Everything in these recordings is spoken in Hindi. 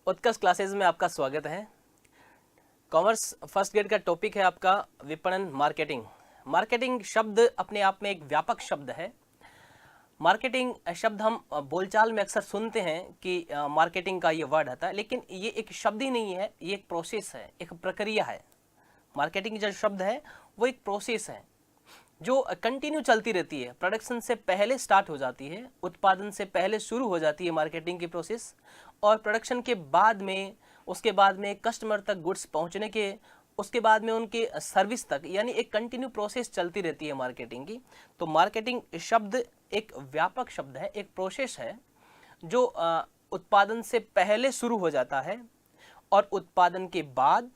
उत्कर्ष क्लासेस में आपका स्वागत है। कॉमर्स फर्स्ट ग्रेड का टॉपिक है आपका विपणन मार्केटिंग। मार्केटिंग शब्द अपने आप में एक व्यापक शब्द है। मार्केटिंग शब्द हम बोलचाल में अक्सर सुनते हैं कि मार्केटिंग का ये वर्ड आता है, लेकिन ये एक शब्द ही नहीं है, ये एक प्रोसेस है, एक प्रक्रिया है। मार्केटिंग जो शब्द है वो एक प्रोसेस है जो कंटिन्यू चलती रहती है। प्रोडक्शन से पहले स्टार्ट हो जाती है, उत्पादन से पहले शुरू हो जाती है मार्केटिंग की प्रोसेस, और प्रोडक्शन के बाद में, उसके बाद में कस्टमर तक गुड्स पहुंचने के, उसके बाद में उनके सर्विस तक, यानी एक कंटिन्यू प्रोसेस चलती रहती है मार्केटिंग की। तो मार्केटिंग शब्द एक व्यापक शब्द है, एक प्रोसेस है जो उत्पादन से पहले शुरू हो जाता है और उत्पादन के बाद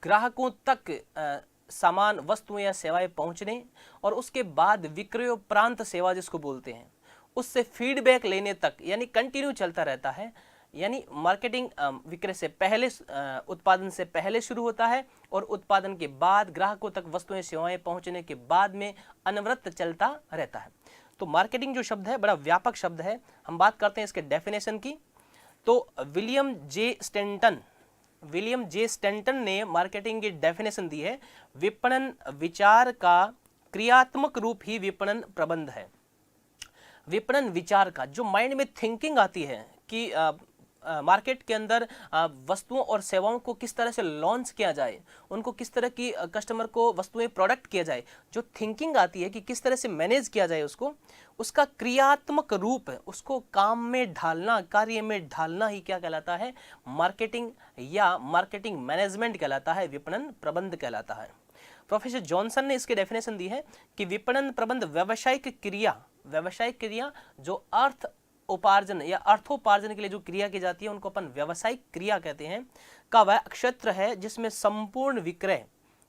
ग्राहकों तक सामान, वस्तुएं या सेवाएं पहुंचने, और उसके बाद विक्रयोपरांत सेवा जिसको बोलते हैं, उससे फीडबैक लेने तक, यानी कंटिन्यू चलता रहता है। यानी मार्केटिंग विक्रय से पहले, उत्पादन से पहले शुरू होता है और उत्पादन के बाद ग्राहकों तक वस्तुएं सेवाएं पहुंचने के बाद में अनवरत चलता रहता है। तो मार्केटिंग जो शब्द है बड़ा व्यापक शब्द है। हम बात करते हैं इसके डेफिनेशन की। तो विलियम जे स्टैंटन ने मार्केटिंग की डेफिनेशन दी है, विपणन विचार का क्रियात्मक रूप ही विपणन प्रबंध है। विपणन विचार का, जो माइंड में थिंकिंग आती है कि मार्केट के अंदर वस्तुओं और सेवाओं को किस तरह से लॉन्च किया जाए, उनको किस तरह की कस्टमर को वस्तुएं प्रोडक्ट किया जाए, जो थिंकिंग आती है कि किस तरह से मैनेज किया जाए उसको, उसका क्रियात्मक रूप, उसको काम में ढालना, कार्य में ढालना ही क्या कहलाता है? मार्केटिंग या मार्केटिंग मैनेजमेंट कहलाता है, विपणन प्रबंध कहलाता है। प्रोफेसर जॉनसन ने इसकी डेफिनेशन दी है कि विपणन प्रबंध व्यावसायिक क्रिया जो अर्थ उपार्जन या अर्थोपार्जन के लिए जो क्रिया की जाती है उनको अपन व्यावसायिक क्रिया कहते हैं, का वह क्षेत्र है जिसमें संपूर्ण विक्रय,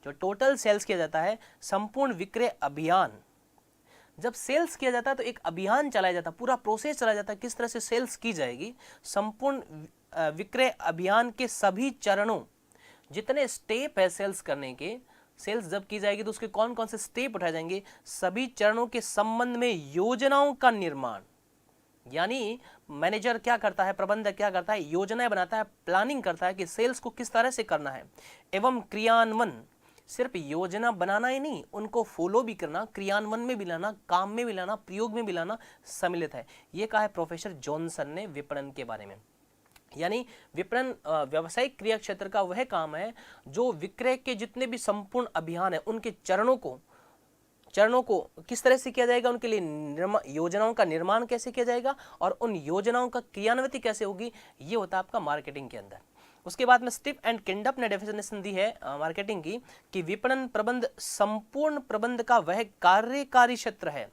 जो टोटल सेल्स किया जाता है, संपूर्ण विक्रय अभियान, जब सेल्स किया जाता है तो एक अभियान चलाया जाता है, पूरा प्रोसेस चलाया जाता है किस तरह से सेल्स की जाएगी। संपूर्ण विक्रय अभियान के सभी चरणों, जितने स्टेप है सेल्स करने के, सेल्स जब की जाएगी तो उसके कौन कौन से स्टेप उठाए जाएंगे, सभी चरणों के संबंध में योजनाओं का निर्माण। यानी मैनेजर क्या करता है, प्रबंधक क्या करता है, योजनाएं बनाता है, प्लानिंग करता है कि सेल्स को किस तरह से करना है, एवं क्रियान्वयन। सिर्फ योजना बनाना ही नहीं, उनको फॉलो भी करना, क्रियान्वयन में भी लाना, काम में भी लाना, प्रयोग में भी लाना सम्मिलित है। ये कहा है प्रोफेसर जॉनसन ने विपणन के बारे में। यानी विपणन व्यावसायिक क्रिया क्षेत्र का वह काम है जो विक्रय के जितने भी संपूर्ण अभियान है उनके चरणों को किस तरह से किया जाएगा, उनके लिए योजनाओं का निर्माण कैसे किया जाएगा और उन योजनाओं का क्रियान्विति कैसे होगी, ये होता है आपका मार्केटिंग के अंदर। उसके बाद में स्टीफ एंड किंडप ने डेफिनेशन दी है मार्केटिंग की कि विपणन प्रबंध संपूर्ण प्रबंध का वह कार्यकारी क्षेत्र है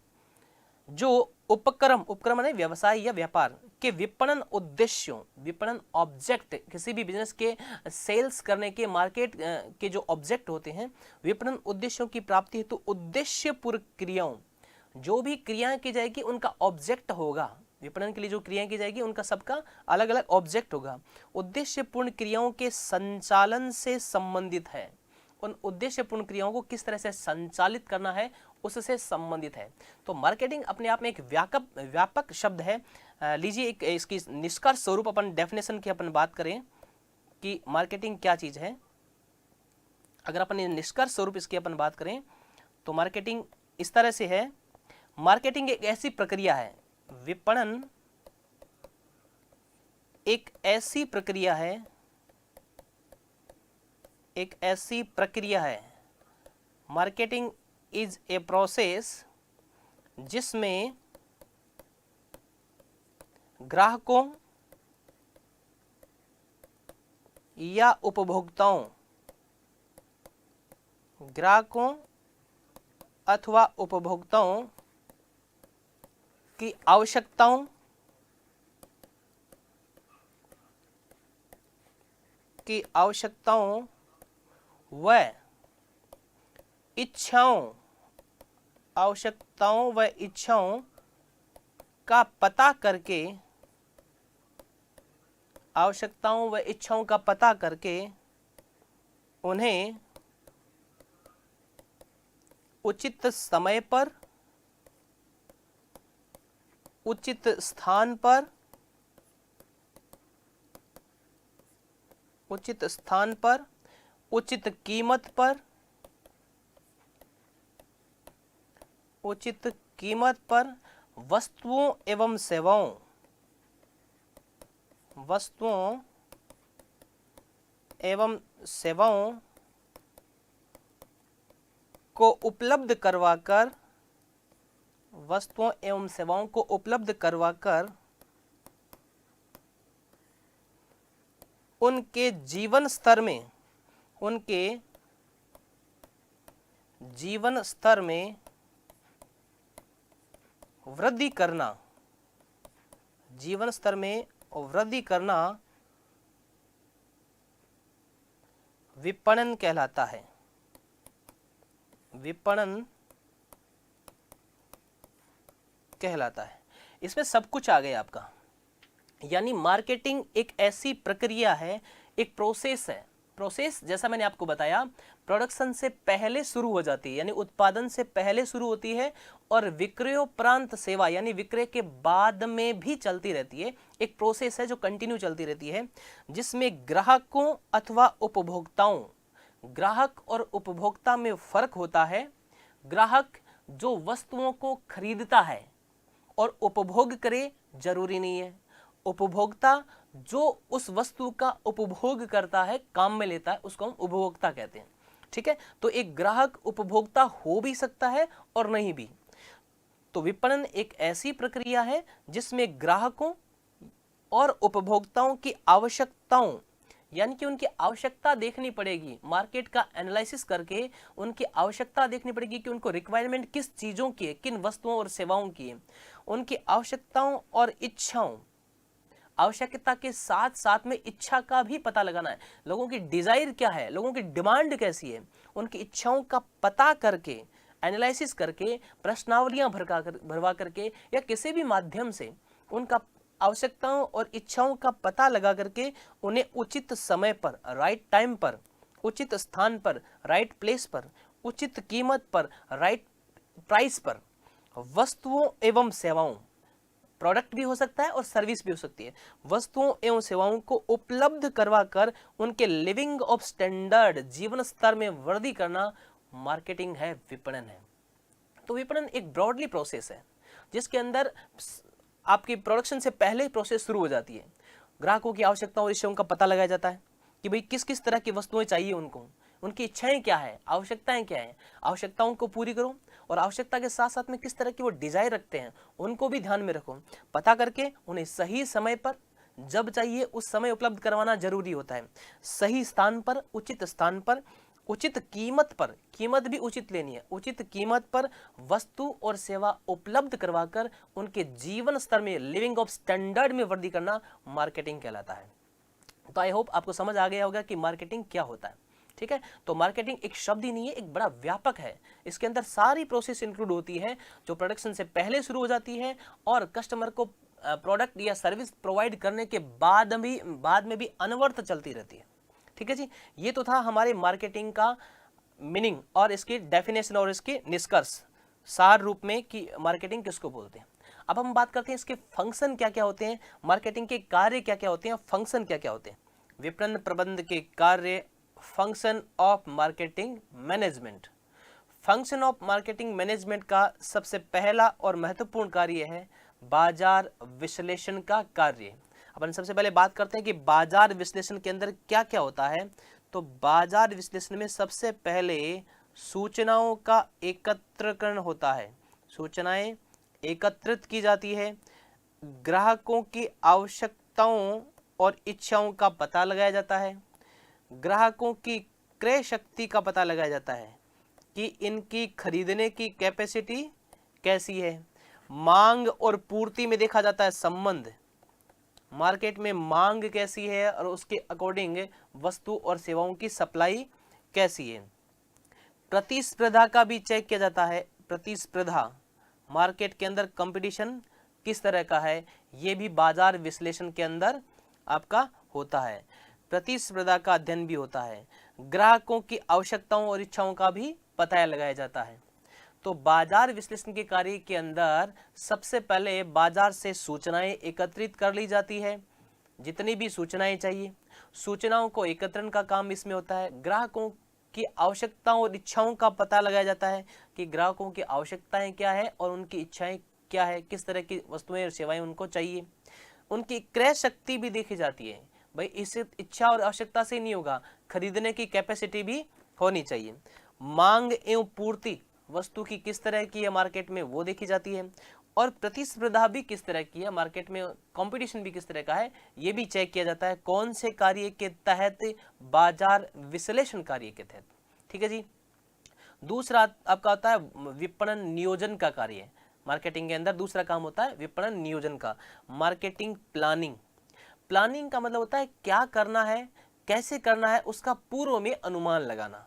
जो उपक्रम है व्यवसाय या व्यापार के विपणन उद्देश्यों, विपणन ऑब्जेक्ट, किसी भी बिजनेस के सेल्स करने के, मार्केट के जो ऑब्जेक्ट होते हैं, विपणन उद्देश्यों की प्राप्ति हेतु उद्देश्यपूर्ण क्रियाओं, जो भी क्रियाएं की जाएगी उनका ऑब्जेक्ट होगा। विपणन के लिए जो क्रियाएं की जाएगी उनका सबका अलग अलग ऑब्जेक्ट होगा। उद्देश्यपूर्ण क्रियाओं के संचालन से संबंधित है, उन उद्देश्यपूर्ण क्रियाओं को किस तरह से संचालित करना है उससे संबंधित है। तो मार्केटिंग अपने आप में एक व्यापक शब्द है। लीजिए एक इसकी निष्कर्ष स्वरूप अपन डेफिनेशन की अपन बात करें कि मार्केटिंग क्या चीज है। अगर अपन निष्कर्ष स्वरूप इसकी अपन बात करें तो मार्केटिंग इस तरह से है, मार्केटिंग एक ऐसी प्रक्रिया है, विपणन एक ऐसी प्रक्रिया है, मार्केटिंग इज ए प्रोसेस जिसमें ग्राहकों या उपभोक्ताओं, अथवा उपभोक्ताओं की आवश्यकताओं व इच्छाओं का पता करके उन्हें उचित समय पर, उचित स्थान पर उचित स्थान पर, उचित कीमत पर, उचित कीमत पर वस्तुओं एवं सेवाओं, वस्तुओं एवं सेवाओं को उपलब्ध करवाकर, वस्तुओं एवं सेवाओं को उपलब्ध करवाकर उनके जीवन स्तर में, उनके जीवन स्तर में वृद्धि करना, जीवन स्तर में वृद्धि करना विपणन कहलाता है। विपणन कहलाता है। इसमें सब कुछ आ गया आपका, यानी मार्केटिंग एक ऐसी प्रक्रिया है, एक प्रोसेस है। प्रोसेस जैसा मैंने आपको बताया प्रोडक्शन से पहले शुरू हो जाती है, यानी उत्पादन से पहले शुरू होती है और विक्रयोपरांत सेवा यानी विक्रय के बाद में भी चलती रहती है। एक प्रोसेस है जो कंटिन्यू चलती रहती है, जिसमें ग्राहकों अथवा उपभोक्ताओं, ग्राहक और उपभोक्ता में फर्क होता है। ग्राहक जो वस्तुओं को खरीदता है और उपभोग करे जरूरी नहीं है। उपभोक्ता जो उस वस्तु का उपभोग करता है, काम में लेता है, उसको हम उपभोक्ता कहते हैं। ठीक है, तो एक ग्राहक उपभोक्ता हो भी सकता है और नहीं भी। तो विपणन एक ऐसी प्रक्रिया है जिसमें ग्राहकों और उपभोक्ताओं की आवश्यकताओं, यानी कि उनकी आवश्यकता देखनी पड़ेगी, मार्केट का एनालिसिस करके उनकी आवश्यकता देखनी पड़ेगी कि उनको रिक्वायरमेंट किस चीज़ों की है, किन वस्तुओं और सेवाओं की है। उनकी आवश्यकताओं और इच्छाओं, आवश्यकता के साथ साथ में इच्छा का भी पता लगाना है। लोगों की डिजायर क्या है, लोगों की डिमांड कैसी है, उनकी इच्छाओं का पता करके, एनालिसिस करके, प्रश्नावलियां भरवा करके या किसी भी माध्यम से उनका आवश्यकताओं और इच्छाओं का पता लगा करके उन्हें उचित समय पर, राइट टाइम पर, उचित स्थान पर, राइट प्लेस पर, उचित कीमत पर, राइट प्राइस पर वस्तुओं एवं सेवाओं, प्रोडक्ट भी हो सकता है और सर्विस भी हो सकती है, वस्तुओं एवं सेवाओं को उपलब्ध करवाकर उनके लिविंग ऑफ स्टैंडर्ड, जीवन स्तर में वृद्धि करना मार्केटिंग है, विपणन है। तो विपणन एक ब्रॉडली प्रोसेस है जिसके अंदर आपकी प्रोडक्शन से पहले प्रोसेस शुरू हो जाती है। ग्राहकों की आवश्यकताओं और इच्छाओं का पता लगाया जाता है कि भाई किस किस तरह की वस्तुएं चाहिए उनको, उनकी इच्छाएं क्या है, आवश्यकताएं क्या है, आवश्यकताओं को पूरी करो और आवश्यकता के साथ साथ में किस तरह की वो डिजायर रखते हैं उनको भी ध्यान में रखो। पता करके उन्हें सही समय पर, जब चाहिए उस समय उपलब्ध करवाना जरूरी होता है। सही स्थान पर, उचित स्थान पर, उचित कीमत पर, कीमत भी उचित लेनी है, उचित कीमत पर वस्तु और सेवा उपलब्ध करवाकर उनके जीवन स्तर में, लिविंग ऑफ स्टैंडर्ड में वृद्धि करना मार्केटिंग कहलाता है। तो आई होप आपको समझ आ गया होगा कि मार्केटिंग क्या होता है। ठीक है, तो मार्केटिंग एक शब्द ही नहीं है, एक बड़ा व्यापक है। इसके अंदर सारी प्रोसेस इंक्लूड होती है जो प्रोडक्शन से पहले शुरू हो जाती है और कस्टमर को प्रोडक्ट या सर्विस प्रोवाइड करने के बाद में भी अनवरत चलती रहती है। ठीक है जी, ये तो था हमारे मार्केटिंग का मीनिंग और इसकी डेफिनेशन और इसके निष्कर्ष सार रूप में कि मार्केटिंग किसको बोलते हैं। अब हम बात करते हैं इसके फंक्शन क्या क्या होते हैं, मार्केटिंग के कार्य क्या क्या होते हैं, फंक्शन क्या क्या होते हैं। विपणन प्रबंध के कार्य, function of marketing management. Function of marketing management का सबसे पहला और महत्वपूर्ण कार्य है बाजार विश्लेषण का कार्य। अपन सबसे पहले बात करते हैं कि बाजार विश्लेषण के अंदर क्या क्या होता है। तो बाजार विश्लेषण में सबसे पहले सूचनाओं का एकत्रीकरण होता है, सूचनाएं एकत्रित की जाती है, ग्राहकों की आवश्यकताओं और इच्छाओं का पता लगाया जाता है, ग्राहकों की क्रय शक्ति का पता लगाया जाता है कि इनकी खरीदने की कैपेसिटी कैसी है, मांग और पूर्ति में देखा जाता है संबंध, मार्केट में मांग कैसी है और उसके अकॉर्डिंग वस्तु और सेवाओं की सप्लाई कैसी है। प्रतिस्पर्धा का भी चेक किया जाता है, प्रतिस्पर्धा, मार्केट के अंदर कंपटीशन किस तरह का है, ये भी बाजार विश्लेषण के अंदर आपका होता है। प्रतिस्पर्धा का अध्ययन भी होता है, ग्राहकों की आवश्यकताओं और इच्छाओं का भी पता लगाया जाता है। तो बाजार विश्लेषण के कार्य के अंदर सबसे पहले बाजार से सूचनाएं एकत्रित कर ली जाती है, जितनी भी सूचनाएं चाहिए, सूचनाओं को एकत्रण का काम इसमें होता है। ग्राहकों की आवश्यकताओं और इच्छाओं का पता लगाया जाता है कि ग्राहकों की आवश्यकताएं क्या है और उनकी इच्छाएं क्या है, किस तरह की वस्तुएं और सेवाएं उनको चाहिए। उनकी क्रय शक्ति भी देखी जाती है, भाई इस इच्छा और आवश्यकता से नहीं होगा, खरीदने की कैपेसिटी भी होनी चाहिए। मांग एवं पूर्ति, वस्तु की किस तरह की है मार्केट में वो देखी जाती है, और प्रतिस्पर्धा भी किस तरह की है मार्केट में, कंपटीशन भी किस तरह का है ये भी चेक किया जाता है। कौन से कार्य के तहत, बाजार विश्लेषण कार्य के तहत। ठीक है जी। दूसरा आपका होता है विपणन नियोजन का कार्य। मार्केटिंग के अंदर दूसरा काम होता है विपणन नियोजन का। मार्केटिंग प्लानिंग, प्लानिंग का मतलब होता है क्या करना है, कैसे करना है, उसका पूर्व में अनुमान लगाना।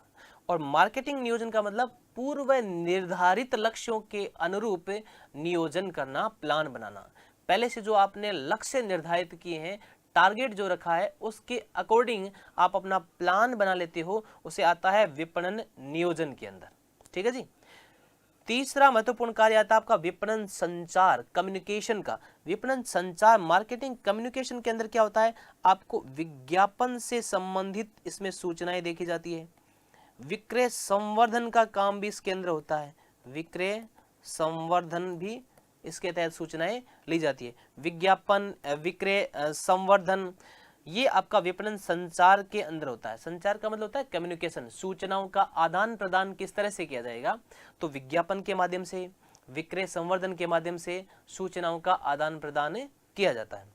और मार्केटिंग नियोजन का मतलब पूर्व निर्धारित लक्ष्यों के अनुरूप नियोजन करना, प्लान बनाना। पहले से जो आपने लक्ष्य निर्धारित किए हैं, टारगेट जो रखा है, उसके अकॉर्डिंग आप अपना प्लान बना लेते हो, उसे आता है विपणन नियोजन के अंदर। ठीक है जी। तीसरा महत्वपूर्ण कार्य आता है आपका विपणन संचार, कम्युनिकेशन का। विपणन संचार, मार्केटिंग कम्युनिकेशन के अंदर क्या होता है, आपको विज्ञापन से संबंधित इसमें सूचनाएं देखी जाती है। विक्रय संवर्धन का काम भी इसके अंदर होता है, विक्रय संवर्धन भी इसके तहत सूचनाएं ली जाती है। विज्ञापन, विक्रय संवर्धन, ये आपका विपणन संचार के अंदर होता है। संचार का मतलब होता है कम्युनिकेशन, सूचनाओं का आदान प्रदान किस तरह से किया जाएगा, तो विज्ञापन के माध्यम से, विक्रय संवर्धन के माध्यम से सूचनाओं का आदान प्रदान किया जाता है।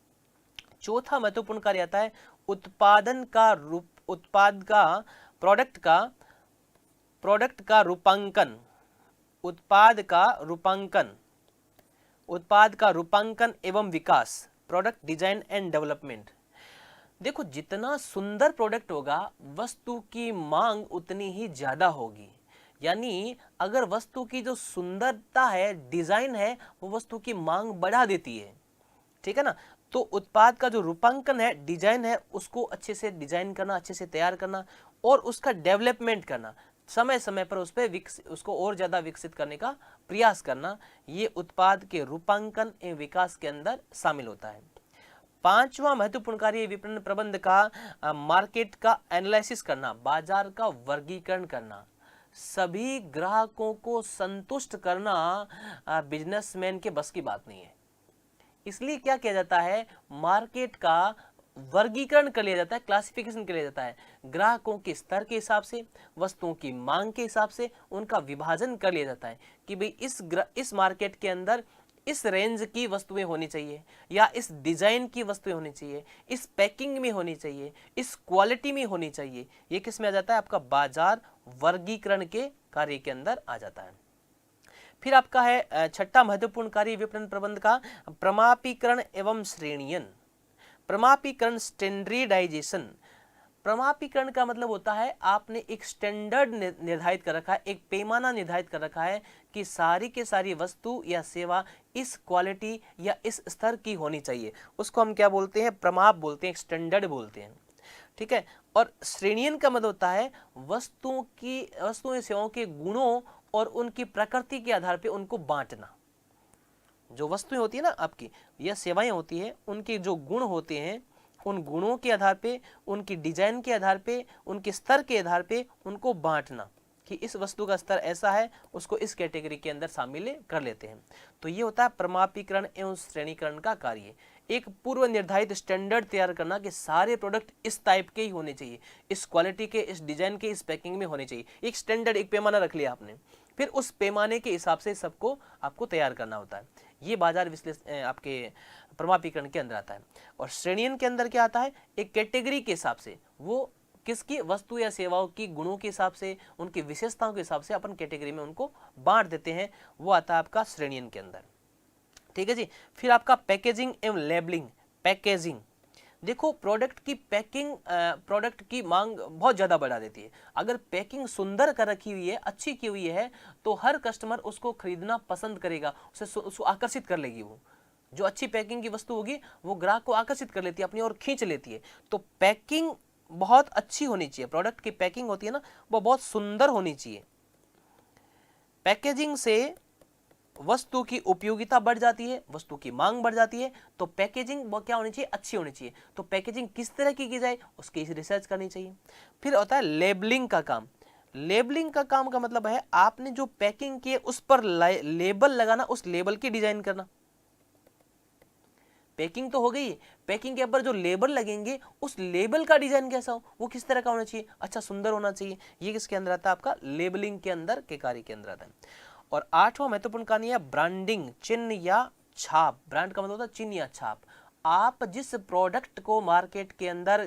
चौथा महत्वपूर्ण कार्य आता है उत्पादन का रूप, उत्पाद का, प्रोडक्ट का रूपांकन, उत्पाद का रूपांकन एवं विकास, प्रोडक्ट डिजाइन एंड डेवलपमेंट। देखो जितना सुंदर प्रोडक्ट होगा, वस्तु की मांग उतनी ही ज्यादा होगी। यानी अगर वस्तु की जो सुंदरता है, डिजाइन है, वो वस्तु की मांग बढ़ा देती है। ठीक है ना। तो उत्पाद का जो रूपांकन है, डिजाइन है, उसको अच्छे से डिजाइन करना, अच्छे से तैयार करना और उसका डेवलपमेंट करना, समय समय पर उस पर उसको और ज्यादा विकसित करने का प्रयास करना, ये उत्पाद के रूपांकन एवं विकास के अंदर शामिल होता है। पांचवा महत्वपूर्ण कार्य विपणन प्रबंध का मार्केट का एनालिसिस करना, बाजार का वर्गीकरण करना। सभी ग्राहकों को संतुष्ट करना बिजनेसमैन के बस की बात नहीं है। इसलिए क्या किया जाता है, मार्केट का वर्गीकरण कर लिया जाता है, क्लासिफिकेशन कर लिया जाता है। ग्राहकों के स्तर के हिसाब से, वस्तुओं की मांग के हिसाब से उनका विभाजन कर लिया जाता है कि भाई इस मार्केट के अंदर इस रेंज की वस्तुएं होनी चाहिए, या इस डिजाइन की वस्तुएं होनी चाहिए, इस पैकिंग में होनी चाहिए, इस क्वालिटी में होनी चाहिए। ये किस में आ जाता है, आपका बाजार वर्गीकरण के कार्य के अंदर आ जाता है। फिर आपका है छठा महत्वपूर्ण कार्य विपणन प्रबंध का प्रमापीकरण एवं श्रेणीयन। प्रमापीकरण, स्टैंडर्डाइजेशन। प्रमापीकरण का मतलब होता है आपने एक स्टैंडर्ड निर्धारित कर रखा है, एक पैमाना निर्धारित कर रखा है कि सारी के सारी वस्तु या सेवा इस क्वालिटी या इस स्तर की होनी चाहिए। उसको हम क्या बोलते हैं, प्रमाप बोलते हैं, स्टैंडर्ड बोलते हैं। ठीक है। और श्रेणीयन का मतलब होता है वस्तुओं सेवाओं के गुणों और उनकी प्रकृति के आधार पर उनको बांटना। जो वस्तुएं होती है ना आपकी या सेवाएं होती है, उनके जो गुण होते हैं, उन गुणों के आधार पे, उनकी डिजाइन के आधार पे, उनके स्तर के आधार पे उनको बांटना कि इस वस्तु का स्तर ऐसा है, उसको इस कैटेगरी के अंदर शामिल कर लेते हैं। तो ये होता है प्रमापीकरण एवं श्रेणीकरण का कार्य। एक पूर्व निर्धारित स्टैंडर्ड तैयार करना कि सारे प्रोडक्ट इस टाइप के ही होने चाहिए, इस क्वालिटी के, इस डिजाइन के, इस पैकिंग में होने चाहिए। एक स्टैंडर्ड, एक पैमाना रख लिया आपने, फिर उस पैमाने के हिसाब से सबको आपको तैयार करना होता है। ये बाजार विश्लेषण आपके प्रमापीकरण के अंदर आता है। और श्रेणीयन के अंदर क्या आता है, एक कैटेगरी के हिसाब से, वो किसकी वस्तु या सेवाओं की गुणों के हिसाब से, उनकी विशेषताओं के हिसाब से अपन कैटेगरी में उनको बांट देते हैं, वो आता है आपका श्रेणीयन के अंदर। ठीक है जी। फिर आपका पैकेजिंग एवं लेबलिंग। पैकेजिंग, देखो प्रोडक्ट की पैकिंग प्रोडक्ट की मांग बहुत ज़्यादा बढ़ा देती है। अगर पैकिंग सुंदर कर रखी हुई है, अच्छी की हुई है, तो हर कस्टमर उसको खरीदना पसंद करेगा, उसको आकर्षित कर लेगी। वो जो अच्छी पैकिंग की वस्तु होगी वो ग्राहक को आकर्षित कर लेती है, अपनी ओर खींच लेती है। तो पैकिंग बहुत अच्छी होनी चाहिए, प्रोडक्ट की पैकिंग होती है ना, वो बहुत सुंदर होनी चाहिए। पैकेजिंग से वस्तु की उपयोगिता बढ़ जाती है, वस्तु की मांग बढ़ जाती है, तो पैकेजिंग वो क्या होनी चाहिए, अच्छी होनी चाहिए। तो पैकेजिंग किस तरह की जाए उसकी रिसर्च करनी चाहिए। फिर होता है लेबलिंग का काम। लेबलिंग का काम का मतलब है आपने जो पैकिंग की है उस पर लेबल लगाना, उस लेबल की डिजाइन करना। पैकिंग तो हो गई, पैकिंग के ऊपर जो लेबल लगेंगे उस लेबल का डिजाइन कैसा हो, वो किस तरह का होना चाहिए, अच्छा सुंदर होना चाहिए। ये किसके अंदर आता है, आपका लेबलिंग के अंदर के कार्य के अंदर आता है। और 8वां महत्वपूर्ण कार्य है ब्रांडिंग, चिन्ह या छाप। ब्रांड का मतलब होता है चिन्ह या छाप। आप जिस प्रोडक्ट को मार्केट के अंदर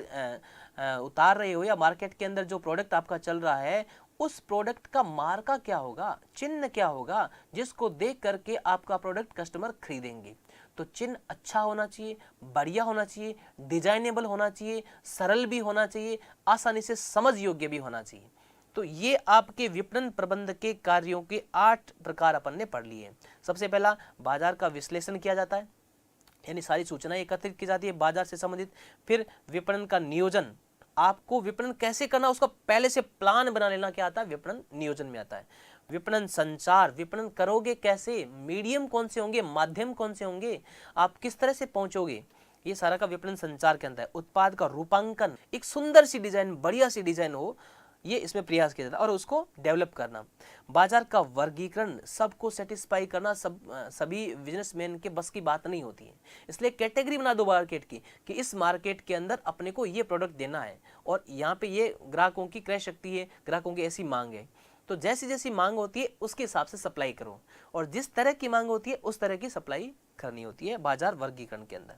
उतार रहे हो या मार्केट के अंदर जो प्रोडक्ट आपका चल रहा है उस प्रोडक्ट का मार्का क्या होगा, चिन्ह क्या होगा, जिसको देख करके आपका प्रोडक्ट कस्टमर खरीदेंगे। तो चिन्ह अच्छा होना चाहिए, बढ़िया होना चाहिए, डिजाइनेबल होना चाहिए, सरल भी होना चाहिए, आसानी से समझ योग्य भी होना चाहिए। तो ये आपके विपणन प्रबंध के कार्यों के 8 प्रकार अपन ने पढ़ लिए। सबसे पहला बाजार का विश्लेषण किया जाता है, यानी सारी सूचनाएं एकत्रित की जाती है बाजार से संबंधित। फिर विपणन का नियोजन, आपको विपणन कैसे करना उसका पहले से प्लान बना लेना क्या आता है, विपणन नियोजन में आता है। विपणन संचार, विपणन करोगे कैसे, मीडियम कौन से होंगे, माध्यम कौन से होंगे, आप किस तरह से पहुंचोगे, ये सारा का विपणन संचार के अंदर है। उत्पाद का रूपांकन, एक सुंदर सी डिजाइन, बढ़िया सी डिजाइन हो, ये इसमें प्रयास किया जाता है और उसको डेवलप करना। बाजार का वर्गीकरण, सबको सेटिस्फाई करना सभी बिजनेसमैन के बस की बात नहीं होती है, इसलिए कैटेगरी बना दो मार्केट की कि इस मार्केट के अंदर अपने को ये प्रोडक्ट देना है और यहाँ पे ये ग्राहकों की क्रय शक्ति है, ग्राहकों की ऐसी मांग है, तो जैसी जैसी मांग होती है उसके हिसाब से सप्लाई करो और जिस तरह की मांग होती है उस तरह की सप्लाई करनी होती है बाजार वर्गीकरण के अंदर।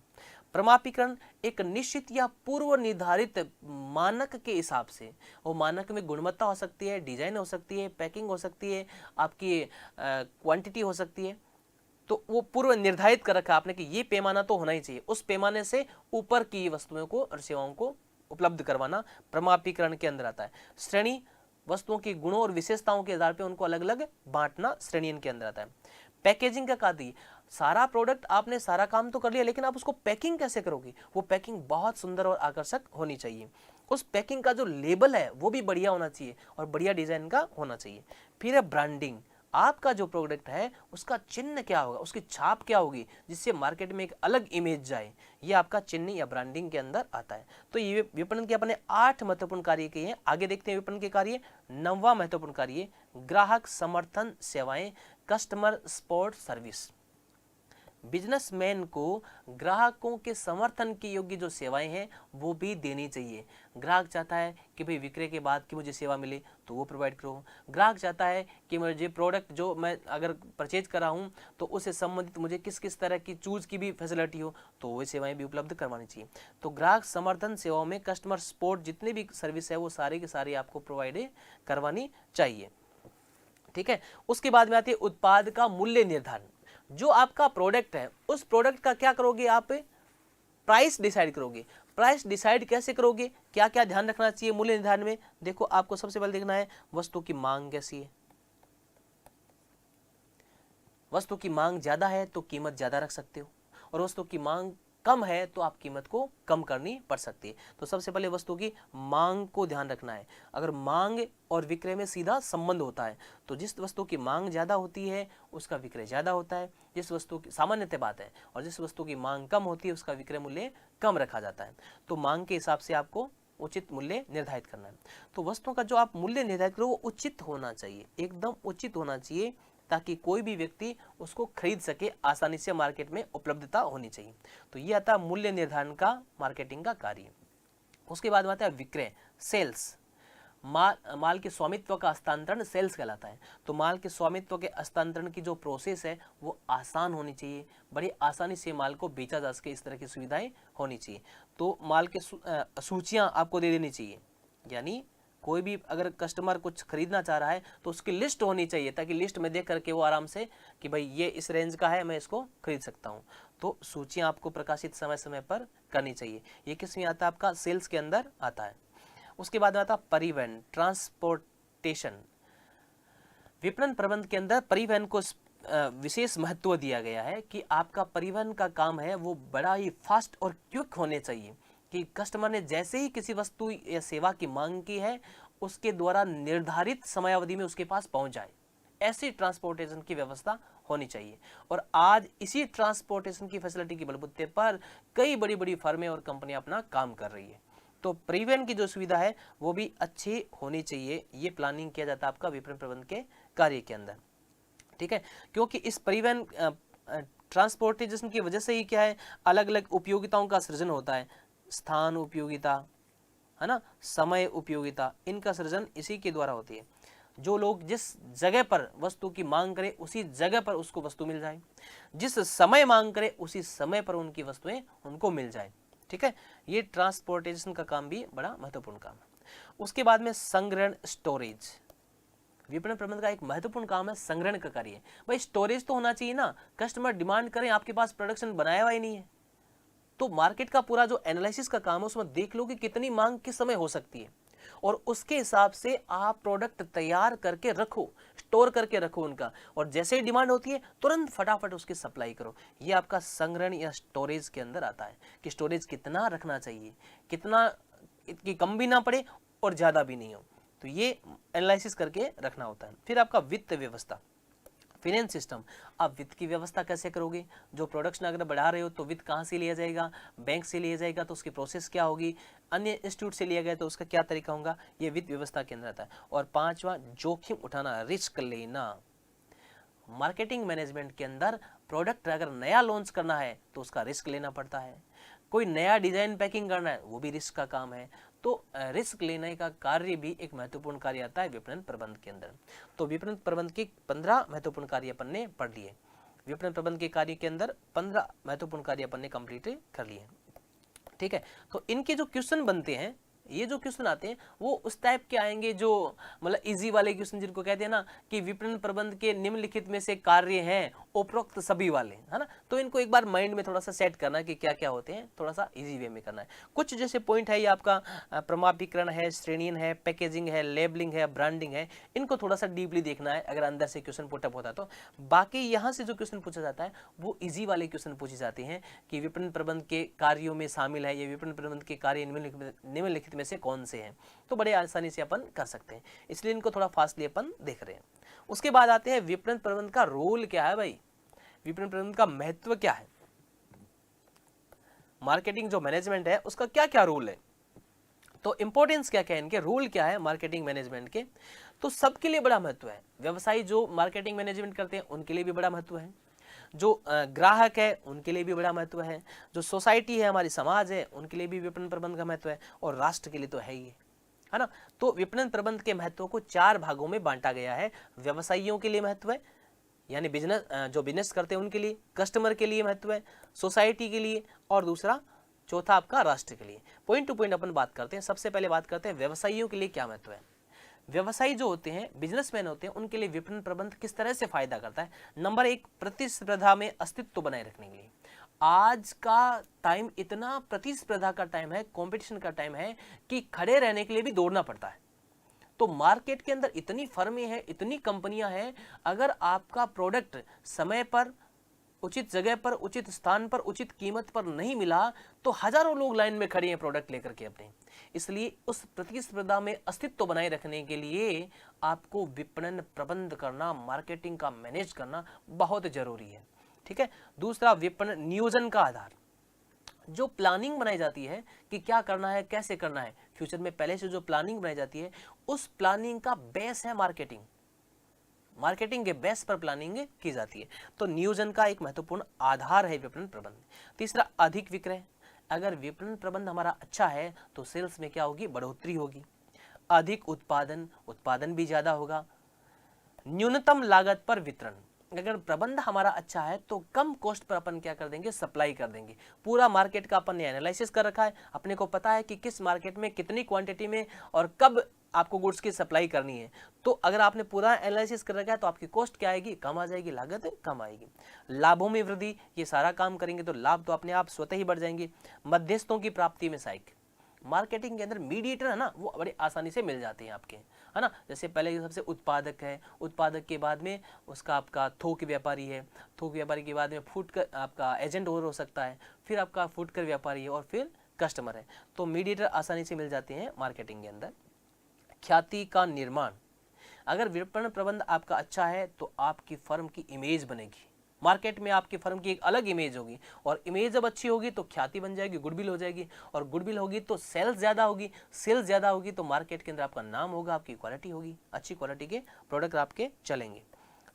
प्रमापीकरण, एक निश्चित या पूर्व निर्धारित मानक के हिसाब से, वो मानक में गुणवत्ता हो सकती है, डिजाइन हो सकती है, पैकिंग हो सकती है, आपकी क्वांटिटी हो सकती है, तो वो पूर्व निर्धारित कर रखा आपने कि ये पैमाना तो होना ही चाहिए, उस पैमाने से ऊपर की वस्तुओं को और सेवाओं को उपलब्ध करवाना प्रमापीकरण के अंदर आता है। श्रेणी, वस्तुओं की गुणों और विशेषताओं के आधार पर उनको अलग अलग बांटना श्रेणी के अंदर आता है। पैकेजिंग का कार्य, सारा प्रोडक्ट आपने सारा काम तो कर लिया लेकिन आप उसको पैकिंग कैसे करोगे, वो पैकिंग बहुत सुंदर और आकर्षक होनी चाहिए। उस पैकिंग का जो लेबल है वो भी बढ़िया होना चाहिए और बढ़िया डिजाइन का होना चाहिए। फिर है ब्रांडिंग, आपका जो प्रोडक्ट है उसका चिन्ह क्या होगा, उसकी छाप क्या होगी जिससे मार्केट में एक अलग इमेज जाए, ये आपका चिन्ह या ब्रांडिंग के अंदर आता है। तो ये विपणन के अपने 8 महत्वपूर्ण कार्य किए हैं। आगे देखते हैं विपणन के कार्य। 9वां महत्वपूर्ण कार्य, ग्राहक समर्थन सेवाएं, कस्टमर सपोर्ट सर्विस। बिजनेसमैन को ग्राहकों के समर्थन के योग्य जो सेवाएं हैं वो भी देनी चाहिए। ग्राहक चाहता है कि भाई विक्रय के बाद की मुझे सेवा मिले तो वो प्रोवाइड करो। ग्राहक चाहता है कि मुझे प्रोडक्ट जो मैं अगर परचेज कर रहा हूँ तो उससे संबंधित मुझे किस किस तरह की चूज की भी फैसिलिटी हो तो वो सेवाएं भी उपलब्ध करवानी चाहिए। तो ग्राहक समर्थन सेवाओं में कस्टमर सपोर्ट जितने भी सर्विस है वो सारी की सारी आपको प्रोवाइड करवानी चाहिए। ठीक है, उसके बाद में आती है उत्पाद का मूल्य निर्धारण। जो आपका प्रोडक्ट है उस प्रोडक्ट का क्या करोगे, आप प्राइस डिसाइड करोगे। प्राइस डिसाइड कैसे करोगे, क्या क्या ध्यान रखना चाहिए मूल्य निर्धारण में। देखो आपको सबसे पहले देखना है वस्तु की मांग कैसी है। वस्तु की मांग ज्यादा है तो कीमत ज्यादा रख सकते हो और वस्तु की मांग कम है तो आप कीमत को कम करनी पड़ सकती है। तो सबसे पहले वस्तु की मांग को ध्यान रखना है। अगर मांग और विक्रय में सीधा संबंध होता है तो जिस वस्तु की मांग ज्यादा होती है उसका विक्रय ज्यादा होता है, जिस वस्तु की सामान्यतः बात है, और जिस वस्तु की मांग कम होती है उसका विक्रय मूल्य कम रखा जाता है। तो मांग के हिसाब से आपको उचित मूल्य निर्धारित करना है। तो वस्तुओं का जो आप मूल्य निर्धारित करो वो उचित होना चाहिए, एकदम उचित होना चाहिए ताकि कोई भी व्यक्ति उसको खरीद सके, आसानी से मार्केट में उपलब्धता होनी चाहिए। तो ये आता है मूल्य निर्धारण का मार्केटिंग का कार्य। उसके बाद आता है विक्रय, सेल्स। माल के स्वामित्व का हस्तांतरण सेल्स कहलाता है। तो माल के स्वामित्व के हस्तांतरण की जो प्रोसेस है वो आसान होनी चाहिए, बड़ी आसानी से माल को बेचा जा सके, इस तरह की सुविधाएं होनी चाहिए। तो माल के सूचियां आपको दे देनी चाहिए, यानी कोई भी अगर कस्टमर कुछ खरीदना चाह रहा है तो उसकी लिस्ट होनी चाहिए ताकि लिस्ट में देख करके वो आराम से कि भाई ये इस रेंज का है मैं इसको खरीद सकता हूँ। तो सूचियां आपको प्रकाशित समय समय पर करनी चाहिए। ये किस में आता है, आपका सेल्स के अंदर आता है। उसके बाद में आता है परिवहन, ट्रांसपोर्टेशन। विपणन प्रबंध के अंदर परिवहन को विशेष महत्व दिया गया है कि आपका परिवहन का काम है वो बड़ा ही फास्ट और क्विक होने चाहिए कि कस्टमर ने जैसे ही किसी वस्तु या सेवा की मांग की है उसके द्वारा निर्धारित समयावधि में उसके पास पहुंच जाए, ऐसी ट्रांसपोर्टेशन की व्यवस्था होनी चाहिए। और आज इसी ट्रांसपोर्टेशन की फैसिलिटी के बलबूते पर कई बड़ी बड़ी फर्में और कंपनियां अपना काम कर रही है। तो परिवहन की जो सुविधा है वो भी अच्छी होनी चाहिए, ये प्लानिंग किया जाता है आपका विपणन प्रबंध के कार्य के अंदर, ठीक है। क्योंकि इस परिवहन ट्रांसपोर्टेशन की वजह से ही क्या है, अलग अलग उपयोगिताओं का सृजन होता है। स्थान उपयोगिता, है ना, समय उपयोगिता, इनका सृजन इसी के द्वारा होती है। जो लोग जिस जगह पर वस्तु की मांग करें उसी जगह पर उसको वस्तु मिल जाए, जिस समय मांग करें उसी समय पर उनकी वस्तुएं उनको मिल जाए, ठीक है। ये ट्रांसपोर्टेशन का काम भी बड़ा महत्वपूर्ण काम है। उसके बाद में संग्रहण, स्टोरेज। विपणन प्रबंधन का एक महत्वपूर्ण काम है संग्रहण का कार्य। भाई स्टोरेज तो होना चाहिए ना, कस्टमर डिमांड करें, आपके पास प्रोडक्शन बनाया हुआ ही नहीं है, तो मार्केट का पूरा जो एनालिसिस का काम है उसमें देख लो कि कितनी मांग किस समय हो सकती है, और उसके हिसाब से आप प्रोडक्ट तैयार करके रखो, स्टोर करके रखो उनका, और जैसे ही डिमांड होती है तुरंत फटाफट उसकी सप्लाई करो। ये आपका संग्रहण या स्टोरेज के अंदर आता है कि स्टोरेज कितना रखना चाहिए, कितना कि कम भी ना पड़े और ज़्यादा भी नहीं हो, तो ये एनालिसिस करके रखना होता है। फिर आपका वित्त व्यवस्था, फाइनेंस सिस्टम। आप वित्त की व्यवस्था कैसे करोगे, जो प्रोडक्शन अगर बढ़ा रहे हो तो वित्त कहाँ से लिया जाएगा, बैंक से लिया जाएगा तो उसकी प्रोसेस क्या होगी, अन्य इंस्टीट्यूट से लिया गया तो उसका क्या तरीका होगा, ये वित्त व्यवस्था के अंदर आता है। और पांचवा, जोखिम उठाना, रिस्क लेना। मार्केटिंग मैनेजमेंट के अंदर प्रोडक्ट अगर नया लॉन्च करना है तो उसका रिस्क लेना पड़ता है, कोई नया डिजाइन पैकिंग करना है वो भी रिस्क का काम है। तो रिस्क लेने का कार्य भी एक महत्वपूर्ण कार्य आता है विपणन प्रबंध के अंदर। तो विपणन प्रबंध के 15 महत्वपूर्ण कार्य अपन ने पढ़ लिए। विपणन प्रबंध के कार्य के अंदर 15 महत्वपूर्ण कार्य अपन ने कंप्लीट कर लिए, ठीक है। तो इनके जो क्वेश्चन बनते हैं, ये जो क्वेश्चन आते हैं वो उस टाइप के आएंगे जो मतलब इजी वाले क्वेश्चन, जिनको कहते हैं ना कि विपणन प्रबंध के निम्नलिखित में से कार्य हैं उपरोक्त सभी वाले, है ना। तो इनको एक बार माइंड में थोड़ा सा सेट करना है कि क्या क्या होते हैं, थोड़ा सा इजी वे में करना है। कुछ जैसे पॉइंट है ये आपका प्रमाणीकरण है, श्रेणीयन है, पैकेजिंग है, लेबलिंग है, ब्रांडिंग है, इनको थोड़ा सा डीपली देखना है अगर अंदर से क्वेश्चन पुटअप होता है तो। बाकी यहाँ से जो क्वेश्चन पूछा जाता है वो इजी वाले क्वेश्चन पूछे जाते हैं कि विपणन प्रबंध के कार्यों में शामिल है, ये विपणन प्रबंध के कार्य निम्नलिखित में से कौन से हैं, तो बड़े आसानी से अपन कर सकते हैं, इसलिए इनको थोड़ा फास्टली अपन देख रहे हैं। उसके बाद आते हैं विपणन प्रबंध का रोल क्या है भाई, विपणन प्रबंध का महत्व क्या है, मार्केटिंग जो मैनेजमेंट है उसका क्या क्या रोल है, तो इंपॉर्टेंस क्या क्या है, इनके रोल क्या है मार्केटिंग मैनेजमेंट के। तो सबके लिए बड़ा महत्व है, व्यवसायी जो मार्केटिंग मैनेजमेंट करते हैं उनके लिए भी बड़ा महत्व है, जो ग्राहक है उनके लिए भी बड़ा महत्व है, जो सोसाइटी है हमारी समाज है उनके लिए भी विपणन प्रबंध का महत्व है, और राष्ट्र के लिए तो है ही है ना। तो विपणन प्रबंध के महत्व को 4 भागों में बांटा गया है। व्यवसायियों के लिए महत्व है, यानी बिजनेस जो बिजनेस करते हैं उनके लिए, कस्टमर के लिए महत्व है, सोसाइटी के लिए, और दूसरा चौथा आपका राष्ट्र के लिए। पॉइंट टू पॉइंट अपन बात करते हैं। सबसे पहले बात करते हैं व्यवसायियों के लिए क्या महत्व है। व्यवसायी जो होते हैं, बिजनेसमैन होते हैं, उनके लिए विपणन प्रबंध किस तरह से फायदा करता है। नंबर 1, प्रतिस्पर्धा में अस्तित्व बनाए रखने के लिए। आज का टाइम इतना प्रतिस्पर्धा का टाइम है, कंपटीशन का टाइम है कि खड़े रहने के लिए भी दौड़ना पड़ता है। तो मार्केट के अंदर इतनी फर्में हैं, इतनी कंपनियां हैं, अगर आपका प्रोडक्ट समय पर, उचित जगह पर, उचित स्थान पर, उचित कीमत पर नहीं मिला तो हजारों लोग लाइन में खड़े हैं प्रोडक्ट लेकर के अपने। इसलिए उस प्रतिस्पर्धा में अस्तित्व बनाए रखने के लिए आपको विपणन प्रबंध करना, मार्केटिंग का मैनेज करना बहुत जरूरी है, ठीक है। दूसरा, विपणन नियोजन का आधार। जो प्लानिंग बनाई जाती है कि क्या करना है, कैसे करना है, फ्यूचर में पहले से जो प्लानिंग बनाई जाती है उस प्लानिंग का बेस है मार्केटिंग। मार्केटिंग के बेस पर प्लानिंग की जाती है। तो नियोजन का एक महत्वपूर्ण आधार है विपणन प्रबंध। तीसरा, अधिक विक्रय। अगर विपणन प्रबंध हमारा अच्छा है तो सेल्स में क्या होगी, बढ़ोतरी होगी। अधिक उत्पादन, उत्पादन भी ज्यादा होगा। न्यूनतम लागत पर वितरण। अगर प्रबंध हमारा अच्छा है तो कम कॉस्ट पर अपन क्या कर देंगे, सप्लाई कर देंगे। पूरा मार्केट का अपन ने एनालिसिस कर रखा है, अपने को पता है कि किस मार्केट में कितनी क्वांटिटी में और कब आपको गुड्स की सप्लाई करनी है। तो अगर आपने पूरा एनालिसिस कर रखा है तो आपकी कॉस्ट क्या आएगी, कम आ जाएगी, लागत कम आएगी। लाभों में वृद्धि, ये सारा काम करेंगे तो लाभ तो अपने आप स्वतः ही बढ़ जाएंगे। मध्यस्थों की प्राप्ति में सहायक। मार्केटिंग के अंदर मीडिएटर है ना, वो बड़े आसानी से मिल जाते हैं आपके, है ना। जैसे पहले सबसे उत्पादक है, उत्पादक के बाद में उसका आपका थोक व्यापारी है, थोक व्यापारी के बाद में फुटकर आपका एजेंट और हो सकता है, फिर आपका फुटकर व्यापारी है, और फिर कस्टमर है। तो मीडिएटर आसानी से मिल जाते हैं मार्केटिंग के अंदर। ख्याति का निर्माण। अगर विपणन प्रबंध आपका अच्छा है तो आपकी फर्म की इमेज बनेगी, मार्केट में आपकी फर्म की एक अलग इमेज होगी, और इमेज जब अच्छी होगी तो ख्याति बन जाएगी, गुडविल हो जाएगी, और गुडविल होगी तो सेल्स ज़्यादा होगी, सेल्स ज़्यादा होगी तो मार्केट के अंदर आपका नाम होगा, आपकी क्वालिटी होगी, अच्छी क्वालिटी के प्रोडक्ट आपके चलेंगे।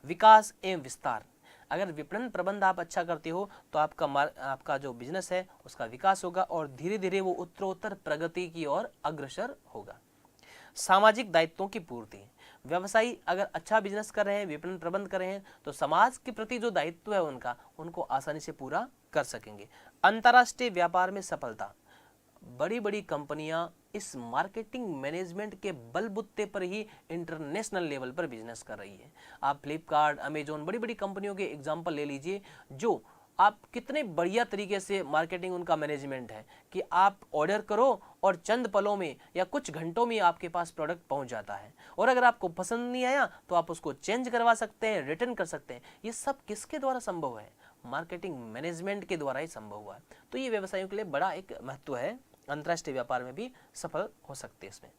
विकास एवं विस्तार, अगर विपणन प्रबंध आप अच्छा करते हो तो आपका जो बिजनेस है उसका विकास होगा और धीरे धीरे वो उत्तरोत्तर प्रगति की ओर अग्रसर होगा। सामाजिक दायित्वों की पूर्ति, व्यवसायी अगर अच्छा बिजनेस कर रहे हैं, विपणन प्रबंध कर रहे हैं तो समाज के प्रति जो दायित्व है उनको आसानी से पूरा कर सकेंगे। अंतर्राष्ट्रीय व्यापार में सफलता, बड़ी बड़ी कंपनियां इस मार्केटिंग मैनेजमेंट के बलबूते पर ही इंटरनेशनल लेवल पर बिजनेस कर रही है। आप फ्लिपकार्ट, अमेजोन, बड़ी बड़ी कंपनियों के एग्जांपल ले लीजिए, जो आप कितने बढ़िया तरीके से मार्केटिंग उनका मैनेजमेंट है कि आप ऑर्डर करो और चंद पलों में या कुछ घंटों में आपके पास प्रोडक्ट पहुंच जाता है, और अगर आपको पसंद नहीं आया तो आप उसको चेंज करवा सकते हैं, रिटर्न कर सकते हैं। ये सब किसके द्वारा संभव है? मार्केटिंग मैनेजमेंट के द्वारा ही संभव हुआ है। तो ये व्यवसायों के लिए बड़ा एक महत्व है, अंतर्राष्ट्रीय व्यापार में भी सफल हो सकते हैं इसमें।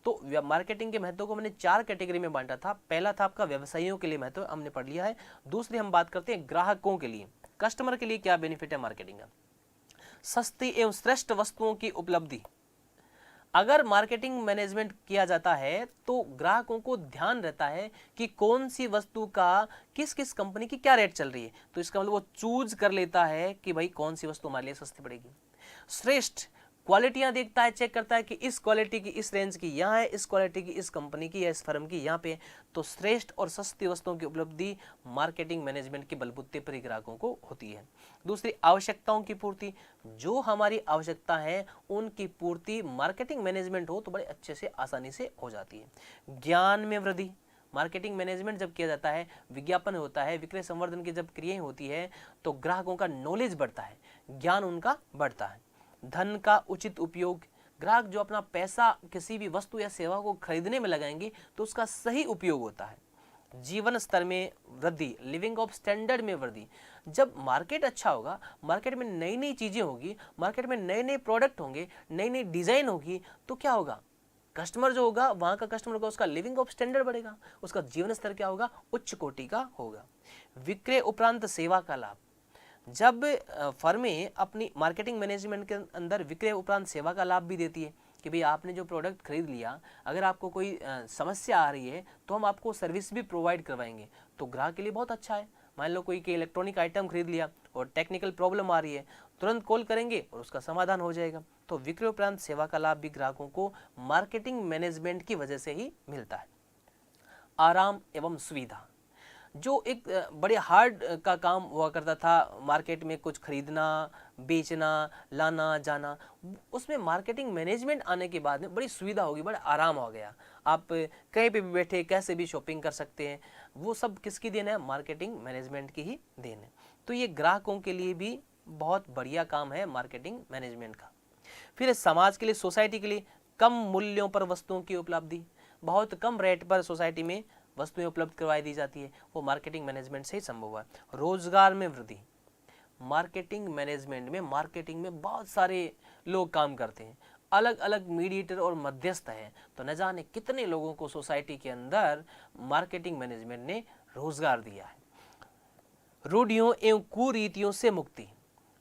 तो मार्केटिंग के महत्व को मैंने 4 कैटेगरी में बांटा था। पहला था आपका व्यवसायियों के लिए महत्व, हमने पढ़ लिया है। दूसरी हम बात करते हैं ग्राहकों के लिए, कस्टमर के लिए क्या बेनिफिट है मार्केटिंग का। सस्ती एवं श्रेष्ठ वस्तुओं की उपलब्धि, अगर मार्केटिंग मैनेजमेंट किया जाता है तो ग्राहकों को ध्यान रहता है कि कौन सी वस्तु का किस किस कंपनी की क्या रेट चल रही है, तो इसका मतलब वो चूज कर लेता है कि भाई कौन सी वस्तु हमारे लिए सस्ती पड़ेगी। श्रेष्ठ, क्वालिटियां देखता है, चेक करता है कि इस क्वालिटी की इस रेंज की यहाँ है, इस क्वालिटी की इस कंपनी की या इस फर्म की यहाँ पे। तो श्रेष्ठ और सस्ती वस्तुओं की उपलब्धि मार्केटिंग मैनेजमेंट के बलबूते पर ही ग्राहकों को होती है। दूसरी, आवश्यकताओं की पूर्ति, जो हमारी आवश्यकता है उनकी पूर्ति मार्केटिंग मैनेजमेंट हो तो बड़े अच्छे से आसानी से हो जाती है। ज्ञान में वृद्धि, मार्केटिंग मैनेजमेंट जब किया जाता है, विज्ञापन होता है, विक्रय संवर्धन की जब क्रियाएं होती है तो ग्राहकों का नॉलेज बढ़ता है, ज्ञान उनका बढ़ता है। धन का उचित उपयोग, ग्राहक जो अपना पैसा किसी भी वस्तु या सेवा को खरीदने में लगाएंगे तो उसका सही उपयोग होता है। जीवन स्तर में वृद्धि, लिविंग ऑफ स्टैंडर्ड में वृद्धि, जब मार्केट अच्छा होगा, मार्केट में नई नई चीजें होगी, मार्केट में नए नए प्रोडक्ट होंगे, नई नई डिजाइन होगी, तो क्या होगा, कस्टमर जो होगा, वहां का कस्टमर होगा, उसका लिविंग ऑफ स्टैंडर्ड बढ़ेगा, उसका जीवन स्तर क्या होगा, उच्च कोटि का होगा। विक्रय उपरांत सेवा का लाभ, जब फर्में अपनी मार्केटिंग मैनेजमेंट के अंदर विक्रय उपरांत सेवा का लाभ भी देती है कि भाई आपने जो प्रोडक्ट खरीद लिया, अगर आपको कोई समस्या आ रही है तो हम आपको सर्विस भी प्रोवाइड करवाएंगे, तो ग्राहक के लिए बहुत अच्छा है। मान लो कोई इलेक्ट्रॉनिक आइटम खरीद लिया और टेक्निकल प्रॉब्लम आ रही है, तुरंत कॉल करेंगे और उसका समाधान हो जाएगा। तो विक्रय उपरांत सेवा का लाभ भी ग्राहकों को मार्केटिंग मैनेजमेंट की वजह से ही मिलता है। आराम एवं सुविधा, जो एक बड़े हार्ड का काम हुआ करता था, मार्केट में कुछ खरीदना, बेचना, लाना जाना, उसमें मार्केटिंग मैनेजमेंट आने के बाद में बड़ी सुविधा होगी, बड़ा आराम हो गया, आप कहीं पे भी बैठे कैसे भी शॉपिंग कर सकते हैं। वो सब किसकी देन है? मार्केटिंग मैनेजमेंट की ही देन है। तो ये ग्राहकों के लिए भी बहुत बढ़िया काम है मार्केटिंग मैनेजमेंट का। फिर समाज के लिए, सोसाइटी के लिए, कम मूल्यों पर वस्तुओं की उपलब्धि, बहुत कम रेट पर सोसाइटी में वस्तुएं उपलब्ध करवाई दी जाती है, वो मार्केटिंग मैनेजमेंट से ही संभव हुआ है। रोजगार में वृद्धि, मार्केटिंग मैनेजमेंट में, मार्केटिंग में बहुत सारे लोग काम करते हैं, अलग अलग मीडिएटर और मध्यस्थ हैं, तो न जाने कितने लोगों को सोसाइटी के अंदर मार्केटिंग मैनेजमेंट ने रोजगार दिया है। रूढ़ियों एवं कुरीतियों से मुक्ति,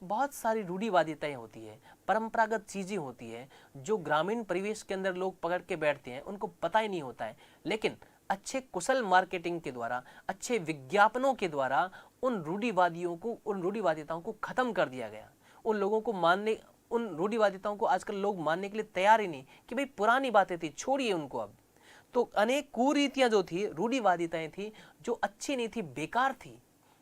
बहुत सारी रूढ़िवादिताएं होती है, परंपरागत चीजें होती है जो ग्रामीण परिवेश के अंदर लोग पकड़ के बैठते हैं, उनको पता ही नहीं होता है, लेकिन अच्छे कुशल मार्केटिंग के द्वारा, अच्छे विज्ञापनों के द्वारा उन रूढ़िवादियों को, उन रूढ़िवादिताओं को खत्म कर दिया गया। उन लोगों को मानने, उन रूढ़िवादिताओं को आजकल लोग मानने के लिए तैयार ही नहीं कि भाई पुरानी बातें थी, छोड़िए उनको अब। तो अनेक कुरीतियां जो थी, रूढ़िवादिताएं थी जो अच्छी नहीं थी, बेकार थी,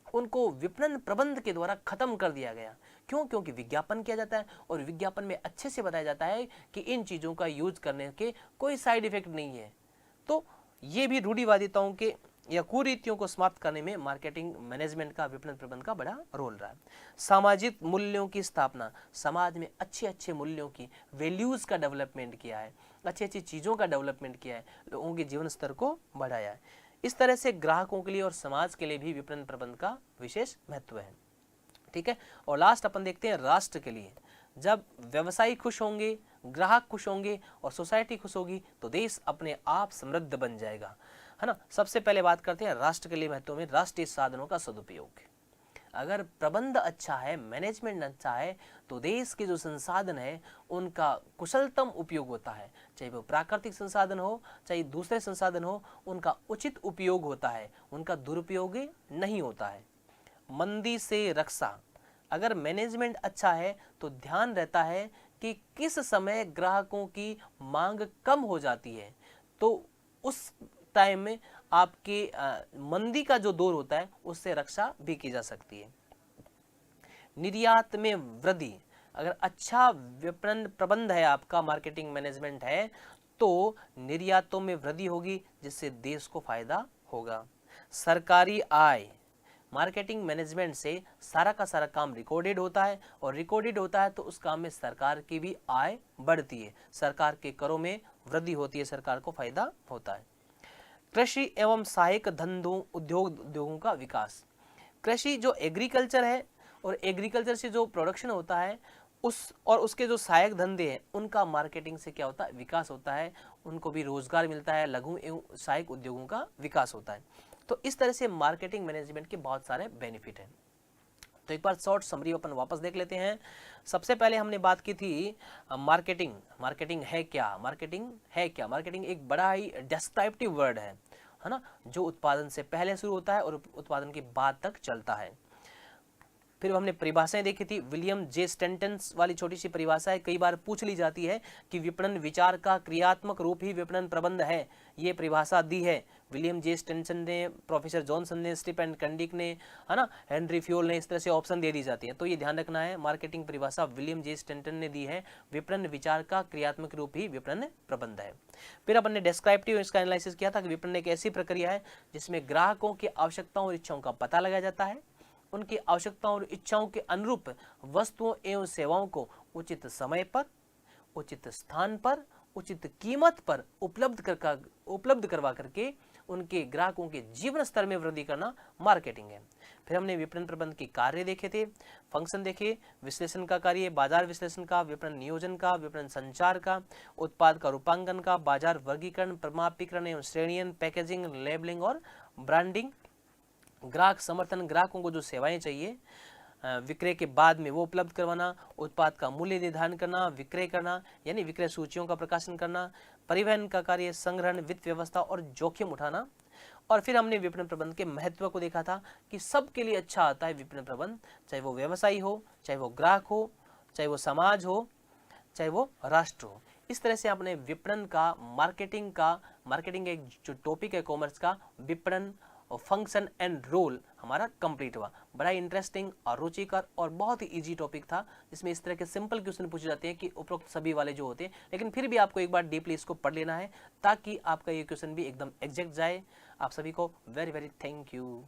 उनको विपणन प्रबंध के द्वारा खत्म कर दिया गया। क्यों? क्योंकि विज्ञापन किया जाता है और विज्ञापन में अच्छे से बताया जाता है कि इन चीजों का यूज करने के कोई साइड इफेक्ट नहीं है। तो ये भी रूढ़िवादिताओं के या कुरीतियों को समाप्त करने में मार्केटिंग मैनेजमेंट का, विपणन प्रबंध का बड़ा रोल रहा है। सामाजिक मूल्यों की स्थापना, समाज में अच्छे अच्छे मूल्यों की, वैल्यूज का डेवलपमेंट किया है, अच्छी अच्छी चीजों का डेवलपमेंट किया है, लोगों के जीवन स्तर को बढ़ाया है। इस तरह से ग्राहकों के लिए और समाज के लिए भी विपणन प्रबंध का विशेष महत्व है। ठीक है। और लास्ट अपन देखते हैं राष्ट्र के लिए। जब व्यवसायी खुश होंगे, ग्राहक खुश होंगे और सोसाइटी खुश होगी तो देश अपने आप समृद्ध बन जाएगा। है ना। सबसे पहले बात करते हैं राष्ट्र के लिए महत्व में राष्ट्रीय साधनों का सदुपयोग। अगर प्रबंध अच्छा है, मैनेजमेंट अच्छा है, तो देश के जो संसाधन है उनका कुशलतम उपयोग होता है। चाहे वो प्राकृतिक संसाधन हो, चाहे दूसरे संसाधन हो, उनका उचित उपयोग होता है, उनका दुरुपयोग नहीं होता है। मंदी से रक्षा। अगर मैनेजमेंट अच्छा है तो ध्यान रहता है कि किस समय ग्राहकों की मांग कम हो जाती है, तो उस टाइम में आपके मंदी का जो दौर होता है उससे रक्षा भी की जा सकती है। निर्यात में वृद्धि। अगर अच्छा विपणन प्रबंध है आपका, मार्केटिंग मैनेजमेंट है, तो निर्यातों में वृद्धि होगी जिससे देश को फायदा होगा। सरकारी आय। मार्केटिंग मैनेजमेंट से सारा का सारा काम रिकॉर्डेड होता है, और रिकॉर्डेड होता है तो उस काम में सरकार की भी आय बढ़ती है, सरकार के करों में वृद्धि होती है, सरकार को फायदा होता है। कृषि एवं सहायक धंधों उद्योगों का विकास। कृषि जो एग्रीकल्चर है और एग्रीकल्चर से जो प्रोडक्शन होता है उस और उसके जो सहायक धंधे हैं उनका मार्केटिंग से क्या होता है, विकास होता है, उनको भी रोजगार मिलता है, लघु एवं सहायक उद्योगों का विकास होता है। तो इस तरह से मार्केटिंग मैनेजमेंट के बहुत सारे बेनिफिट हैं। तो एक बार शॉर्ट समरी अपन वापस देख लेते हैं। सबसे पहले हमने बात की थी मार्केटिंग। मार्केटिंग है क्या? मार्केटिंग है क्या? मार्केटिंग एक बड़ा ही डिस्क्रिप्टिव वर्ड है ना, जो उत्पादन से पहले शुरू होता है और उत्पादन के बाद तक चलता है। फिर हमने परिभाषाएं देखी थी। विलियम जे स्टेंटन वाली छोटी सी परिभाषा है, कई बार पूछ ली जाती है कि विपणन विचार का क्रियात्मक रूप ही विपणन प्रबंध है। ये परिभाषा दी है विलियम जे स्टेंटन ने, प्रोफेसर जॉनसन ने, स्टीप एंड कंडिक ने, है ना, हेनरी फ्यूल ने। इस तरह से ऑप्शन दे दी जाती है, तो ये ध्यान रखना है। मार्केटिंग परिभाषा विलियम जे स्टेंटन ने दी है, विपणन विचार का क्रियात्मक रूप ही विपणन प्रबंध है। फिर अपन ने डिस्क्रिप्टिव इसका एनालिसिस किया था कि विपणन एक ऐसी प्रक्रिया है जिसमें ग्राहकों की आवश्यकताओं और इच्छाओं का पता लगाया जाता है, उनकी आवश्यकताओं और इच्छाओं के अनुरूप वस्तुओं एवं सेवाओं को उचित समय पर, उचित स्थान पर, उचित कीमत पर उपलब्ध करवा करके उनके ग्राहकों के जीवन स्तर में वृद्धि करना मार्केटिंग है। फिर हमने विपणन प्रबंध के कार्य देखे थे, फंक्शन देखे, विश्लेषण का कार्य, बाजार विश्लेषण का, विपणन नियोजन का, विपणन संचार का, उत्पाद का रूपांकन का, बाजार वर्गीकरण, प्रमापीकरण एवं श्रेणीयन, पैकेजिंग, लेबलिंग और ब्रांडिंग, ग्राहक समर्थन, ग्राहकों को जो सेवाएं चाहिए विक्रय के बाद में वो उपलब्ध करवाना, उत्पाद का मूल्य निर्धारण करना, विक्रय करना यानी विक्रय सूचियों का प्रकाशन करना, परिवहन का कार्य, संग्रहण, वित्त व्यवस्था और जोखिम उठाना। और फिर हमने विपणन प्रबंध के महत्व को देखा था कि सबके लिए अच्छा आता है विपणन प्रबंध, चाहे वो व्यवसायी हो, चाहे वो ग्राहक हो, चाहे वो समाज हो, चाहे वो राष्ट्र हो। इस तरह से आपने विपणन का, मार्केटिंग एक जो टॉपिक है कॉमर्स का, विपणन और फंक्शन एंड रोल हमारा कंप्लीट हुआ। बड़ा इंटरेस्टिंग और रुचिकर और बहुत ही इजी टॉपिक था, जिसमें इस तरह के सिंपल क्वेश्चन पूछे जाते हैं कि उपरोक्त सभी वाले जो होते हैं, लेकिन फिर भी आपको एक बार डीपली इसको पढ़ लेना है ताकि आपका ये क्वेश्चन भी एकदम एग्जैक्ट जाए। आप सभी को वेरी वेरी थैंक यू।